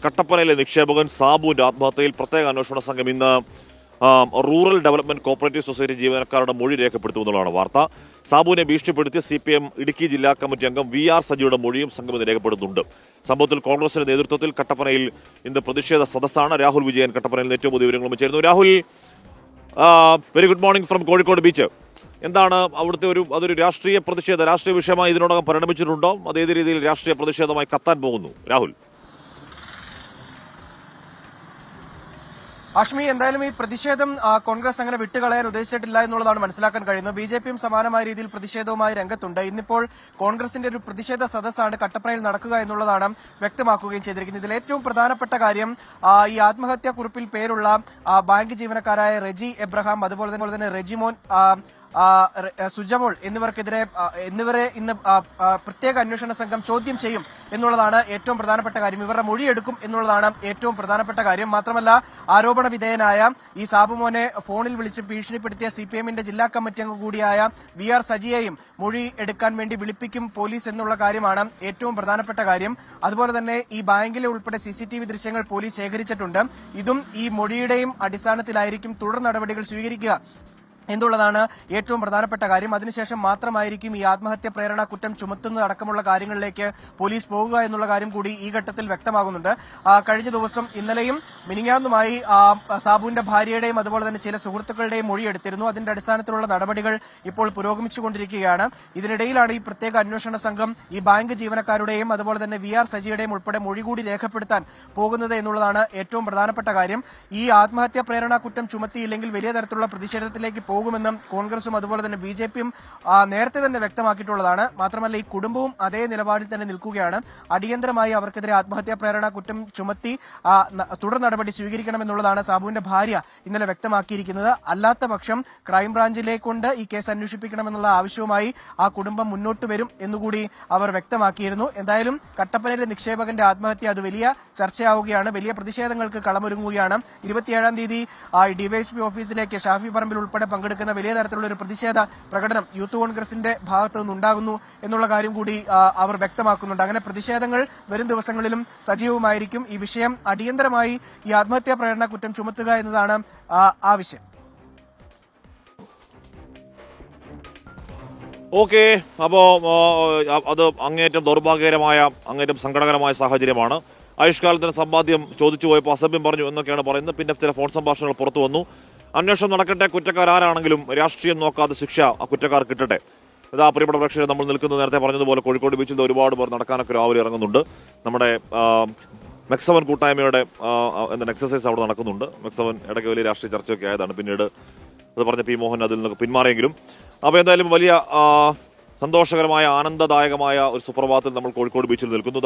കട്ടപ്പനയിലെ നിക്ഷേപകൻ സാബുവിന്റെ ആത്മഹത്യയിൽ പ്രത്യേക അന്വേഷണ സംഘം ഇന്ന് റൂറൽ ഡെവലപ്മെന്റ് കോപ്പറേറ്റീവ് സൊസൈറ്റി ജീവനക്കാരുടെ മൊഴി രേഖപ്പെടുത്തുമെന്നുള്ളതാണ് വാർത്ത. സാബുവിനെ ഭീഷണിപ്പെടുത്തിയ CPM ഇടുക്കി ജില്ലാ കമ്മിറ്റി അംഗം VR സജിയുടെ മൊഴിയും സംഘം ഇന്ന് രേഖപ്പെടുത്തുന്നുണ്ട്. സംഭവത്തിൽ കോൺഗ്രസിന്റെ നേതൃത്വത്തിൽ കട്ടപ്പനയിൽ ഇന്ന് പ്രതിഷേധ സദസ്സാണ്. രാഹുൽ വിജയൻ കട്ടപ്പനയിൽ ഏറ്റവും പുതിയ വിവരങ്ങളും ചേരുന്നു. Rahul, very good morning from Kozhikode beach. എന്താണ് അവിടുത്തെ അതൊരു രാഷ്ട്രീയ പ്രതിഷേധ രാഷ്ട്രീയ വിഷയമായി ഇതിനോടകം പരിണമിച്ചിട്ടുണ്ടോ? അതേത് രീതിയിൽ രാഷ്ട്രീയ പ്രതിഷേധമായി കത്താൻ പോകുന്നു രാഹുൽ? അഷ്മി, എന്തായാലും ഈ പ്രതിഷേധം കോൺഗ്രസ് അങ്ങനെ വിട്ടുകളയാൻ ഉദ്ദേശിച്ചിട്ടില്ല എന്നുള്ളതാണ് മനസ്സിലാക്കാൻ കഴിയുന്നത്. BJPയും സമാനമായ രീതിയിൽ പ്രതിഷേധവുമായി രംഗത്തുണ്ട്. ഇന്നിപ്പോൾ കോൺഗ്രസിന്റെ ഒരു പ്രതിഷേധ സദസ്സാണ് കട്ടപ്പനയിൽ നടക്കുക എന്നുള്ളതാണ് വ്യക്തമാക്കുകയും ചെയ്തിരിക്കുന്നത്. ഇതിൽ ഏറ്റവും പ്രധാനപ്പെട്ട കാര്യം ഈ ആത്മഹത്യാ കുറിപ്പിൽ പേരുള്ള ബാങ്ക് ജീവനക്കാരായ റെജി എബ്രഹാം, അതുപോലെ തന്നെ റെജിമോൻ, സുജമോൾ എന്നിവരെ ഇന്ന് പ്രത്യേക അന്വേഷണ സംഘം ചോദ്യം ചെയ്യും എന്നുള്ളതാണ് ഏറ്റവും പ്രധാനപ്പെട്ട കാര്യം. ഇവരുടെ മൊഴിയെടുക്കും എന്നുള്ളതാണ് ഏറ്റവും പ്രധാനപ്പെട്ട കാര്യം. മാത്രമല്ല, ആരോപണ വിധേയനായ ഈ സാബുമോനെ ഫോണിൽ വിളിച്ച് ഭീഷണിപ്പെടുത്തിയ CPMന്റെ ജില്ലാ കമ്മിറ്റി അംഗം കൂടിയായ VR സജിയെയും മൊഴി എടുക്കാൻ വേണ്ടി വിളിപ്പിക്കും പോലീസ് എന്നുള്ള കാര്യമാണ് ഏറ്റവും പ്രധാനപ്പെട്ട കാര്യം. അതുപോലെ തന്നെ ഈ ബാങ്കിലെ ഉൾപ്പെടെ CCTV ദൃശ്യങ്ങൾ പോലീസ് ശേഖരിച്ചിട്ടുണ്ട്. ഇതും ഈ മൊഴിയുടെയും അടിസ്ഥാനത്തിലായിരിക്കും തുടർ നടപടികൾ സ്വീകരിക്കുക എന്നുള്ളതാണ് ഏറ്റവും പ്രധാനപ്പെട്ട കാര്യം. അതിനുശേഷം മാത്രമായിരിക്കും ഈ ആത്മഹത്യ പ്രേരണ കുറ്റം ചുമത്തുന്നതടക്കമുള്ള കാര്യങ്ങളിലേക്ക് പോലീസ് പോകുക എന്നുള്ള കാര്യം കൂടി ഈ ഘട്ടത്തിൽ വ്യക്തമാകുന്നുണ്ട്. കഴിഞ്ഞ ദിവസം ഇന്നലെയും മിനിങ്ങാന്നുമായി സാബുവിന്റെ ഭാര്യയുടെയും അതുപോലെ തന്നെ ചില സുഹൃത്തുക്കളുടെയും മൊഴിയെടുത്തിരുന്നു. അതിന്റെ അടിസ്ഥാനത്തിലുള്ള നടപടികൾ ഇപ്പോൾ പുരോഗമിച്ചുകൊണ്ടിരിക്കുകയാണ്. ഇതിനിടയിലാണ് ഈ പ്രത്യേക അന്വേഷണ സംഘം ഈ ബാങ്ക് ജീവനക്കാരുടെയും അതുപോലെ തന്നെ VR സജിയുടെയും ഉൾപ്പെടെ മൊഴി കൂടി രേഖപ്പെടുത്താൻ പോകുന്നത് എന്നുള്ളതാണ് ഏറ്റവും പ്രധാനപ്പെട്ട കാര്യം. ഈ ആത്മഹത്യാ പ്രേരണ കുറ്റം ചുമത്തിയില്ലെങ്കിൽ വലിയ തരത്തിലുള്ള പ്രതിഷേധത്തിലേക്ക് പോകുമെന്നും കോൺഗ്രസും അതുപോലെ തന്നെ BJPയും നേരത്തെ തന്നെ വ്യക്തമാക്കിയിട്ടുള്ളതാണ്. മാത്രമല്ല, ഈ കുടുംബവും അതേ നിലപാടിൽ തന്നെ നിൽക്കുകയാണ്. അടിയന്തരമായി അവർക്കെതിരെ ആത്മഹത്യാ പ്രേരണ കുറ്റം ചുമത്തി തുടർ നടപടി സ്വീകരിക്കണമെന്നുള്ളതാണ് സാബുവിന്റെ ഭാര്യ ഇന്നലെ വ്യക്തമാക്കിയിരിക്കുന്നത്. അല്ലാത്ത പക്ഷം ക്രൈംബ്രാഞ്ചിലേക്കൊണ്ട് ഈ കേസ് അന്വേഷിപ്പിക്കണമെന്നുള്ള ആവശ്യവുമായി ആ കുടുംബം മുന്നോട്ട് വരും എന്നുകൂടി അവർ വ്യക്തമാക്കിയിരുന്നു. എന്തായാലും കട്ടപ്പനയിലെ നിക്ഷേപകന്റെ ആത്മഹത്യ അത് വലിയ ചർച്ചയാവുകയാണ്. വലിയ പ്രതിഷേധങ്ങൾക്ക് കളമൊരുങ്ങുകയാണ്. 27-ാം തീയതി DYSP ഓഫീസിലേക്ക് ഷാഫി പറമ്പിൽ ഉൾപ്പെടെ പങ്കെടുക്കുന്ന വലിയ തരത്തിലുള്ള ഒരു പ്രതിഷേധ പ്രകടനം യൂത്ത് കോൺഗ്രസിന്റെ ഭാഗത്തു നിന്നുണ്ടാകുന്നു എന്നുള്ള കാര്യം കൂടി അവർ വ്യക്തമാക്കുന്നുണ്ട്. അങ്ങനെ പ്രതിഷേധങ്ങൾ വരും ദിവസങ്ങളിലും സജീവമായിരിക്കും. ഈ വിഷയം അടിയന്തരമായി ഈ ആത്മഹത്യാ പ്രേരണ കുറ്റം ചുമത്തുക എന്നതാണ് ആവശ്യം. ഓക്കെ, അപ്പോ അത് അങ്ങേറ്റം ദൗർഭാഗ്യകരമായ അങ്ങേറ്റം സങ്കടകരമായ സാഹചര്യമാണ്. ആയുഷ്കാലത്തിന് സമ്പാദ്യം ചോദിച്ചു പോയപ്പോൾ അസഭ്യം പറഞ്ഞു എന്നൊക്കെയാണ് പറയുന്നത്. പിന്നെ ചില ഫോൺ സംഭാഷണങ്ങൾ പുറത്തു വന്നു. അന്വേഷണം നടക്കട്ടെ, കുറ്റക്കാരാണെങ്കിലും രാഷ്ട്രീയം നോക്കാതെ ശിക്ഷ ആ കുറ്റക്കാർ കിട്ടട്ടെ. ഇതാ പ്രിയപ്പെട്ട പ്രേക്ഷകർ, നമ്മൾ നിൽക്കുന്നത് നേരത്തെ പറഞ്ഞതുപോലെ കോഴിക്കോട് ബീച്ചിൽ ഒരുപാട് പേർ നടക്കാനൊക്കെ രാവിലെ ഇറങ്ങുന്നുണ്ട്. നമ്മുടെ മെക്സവൻ കൂട്ടായ്മയുടെ എക്സസൈസ് അവിടെ നടക്കുന്നുണ്ട്. മെക്സവൻ ഇടയ്ക്ക് വലിയ രാഷ്ട്രീയ ചർച്ചയൊക്കെ ആയതാണ്. പിന്നീട് അത് പറഞ്ഞ P. മോഹൻ അതിൽ നിന്നൊക്കെ പിന്മാറിയെങ്കിലും അപ്പോൾ എന്തായാലും വലിയ സന്തോഷകരമായ ആനന്ദദായകമായ ഒരു സുപ്രഭാതത്തിൽ നമ്മൾ കോഴിക്കോട് ബീച്ചിൽ നിൽക്കുന്നു.